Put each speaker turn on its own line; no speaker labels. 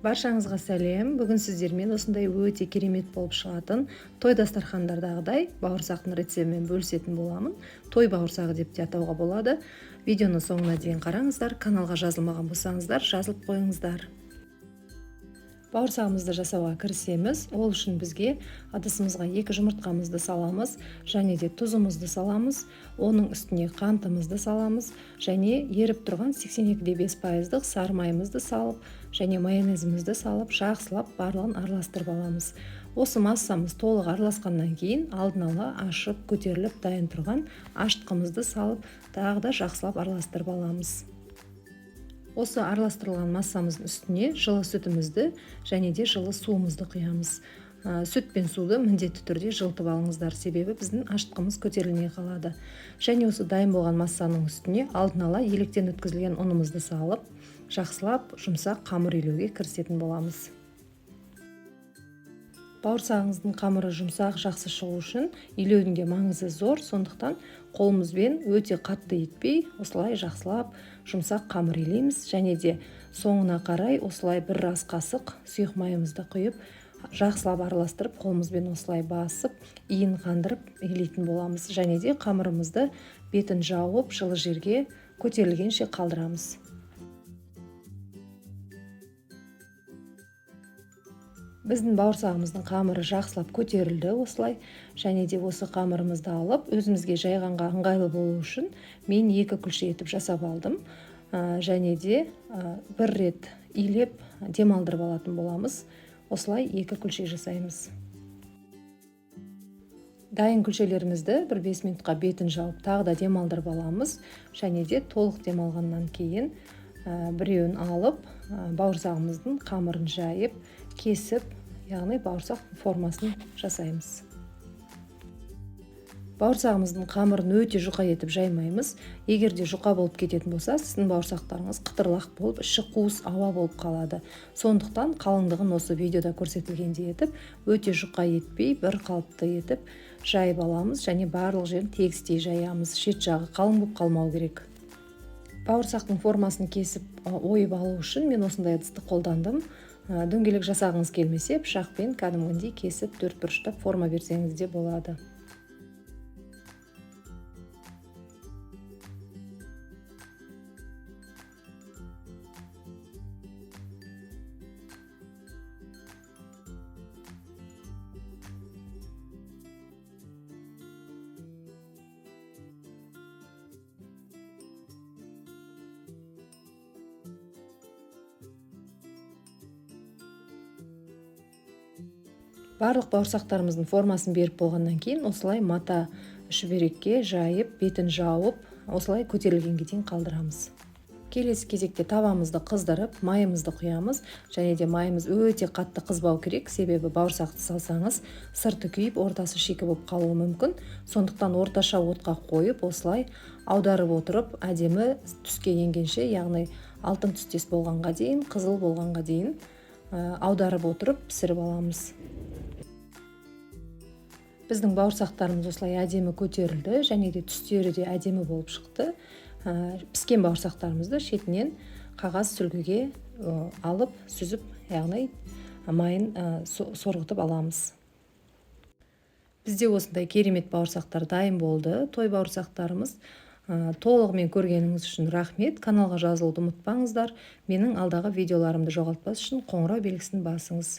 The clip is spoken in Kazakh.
Баршаңызға сәлем. Бүгін сіздермен осындай өте керемет болып шығатын той дастархандардағыдай бауырсақтың рецептімен бөлісетін боламын. Той бауырсағы деп те атауға болады. Видеоны соңына дейін қараңыздар. Каналға жазылмаған болсаңыздар, жазылып қойыңыздар. Бауырсағымызды жасауға кірісеміз. Ол үшін бізге ыдысымызға 2 жұмыртқамызды саламыз, және де тұзымызды саламыз, оның үстіне қантымызды саламыз, және еріп тұрған 82,5% сары майымызды салып, және майонезімізді салып, жақсылап барлығын араластырып аламыз. Осы массамыз толық араласқаннан кейін алдын ала ашып, көтеріліп дайын тұрған ашытқымызды салып, тағы да жақсылап араластырып аламыз. Осы араластырылған массамыздың үстіне жылы сүтімізді және де жылы суымызды құямыз. Сүт пен суды міндетті түрде жылытып алыңыздар, себебі біздің ашытқымыз көтерілмей қалады. Және осы дайын болған массаның үстіне алдын ала електен өткізілген ұнымызды салып, жақсылап жұмсақ қамыр илеуге кірісетін боламыз. Бауырсағыңыздың қамыры жұмсақ, жақсы шығу үшін илеудің де маңызы зор, сондықтан қолымызбен өте қатты етпей, осылай жақсылап жұмсақ қамыр илейміз, және де соңына қарай осылай бір ас қасық сұйық майымызды құйып, жақсылап араластырып, қолымызбен осылай басып, иін қандырып илейтін боламыз, және де қамырымызды бетін жауып, жылы жерге көтерілгенше қалдырамыз. Біздің бауырсағымыздың қамыры жақсылап көтерілді осылай, және де осы қамырымызды алып, өзімізге жайғанға ыңғайлы болу үшін мен 2 күлше етіп жасап алдым. Және де бір рет илеп демалдырып алатын боламыз. Осылай 2 күлше жасаймыз. Дайын күлшелерімізді 1-5 минутқа бетін жауып, тағы да демалдырып аламыз. Және де толық демалғаннан кейін біреуін алып, бауырсағымыздың қамырын жайып, кесіп, яғни бауырсақ формасын жасаймыз. Бауырсағымыздың қамырын өте жұқа етіп жаймаймыз. Егер де жұқа болып кететін болса, сіздің бауырсақтарыңыз қытырлақ болып, іші қуыс ауа болып қалады. Сондықтан қалыңдығын осы видеода көрсетілгендей етіп, өте жұқа етпей, бір қалыпты етіп жайып аламыз, және барлық жерін тегістей жаямыз. Шет жағы қалың болып қалмау керек. Бауырсақтың формасын кесіп ойып алу үшін мен осындай ыдысты қолдандым. Дөңгелек жасағыңыз келмесе, пышақпен кәдімгідей кесіп 4 бұрыштап форма берсеңіз де болады. Барлық бауырсақтарымыздың формасын беріп болғаннан кейін осылай мата шүберекке жайып, бетін жауып, осылай көтерілгенге дейін қалдырамыз. Келесі кезекте табамызды қыздырып, майымызды құямыз, және де майымыз өте қатты қызбау керек, себебі бауырсақты салсаңыз сырты күйіп, ортасы шикі болып қалуы мүмкін. Сондықтан орташа отқа қойып, осылай аударып отырып, әдемі түске енгенше, яғни алтын түстес болғанға дейін, қызыл болғанға дейін аударып отырып пісіріп аламыз. Біздің бауырсақтарымыз осылай әдемі көтерілді, және де түстері де әдемі болып шықты. Піскен бауырсақтарымызды шетінен қағаз сүлгіге алып, сүзіп, яғни майын сорғытып аламыз. Бізде осындай керемет бауырсақтар дайын болды. Той бауырсақтарымыз толығымен көргеніңіз үшін рахмет. Каналға жазылуды ұмытпаңыздар. Менің алдағы видеоларымды жоғалтпас үшін қоңырау белгісін басыңыз.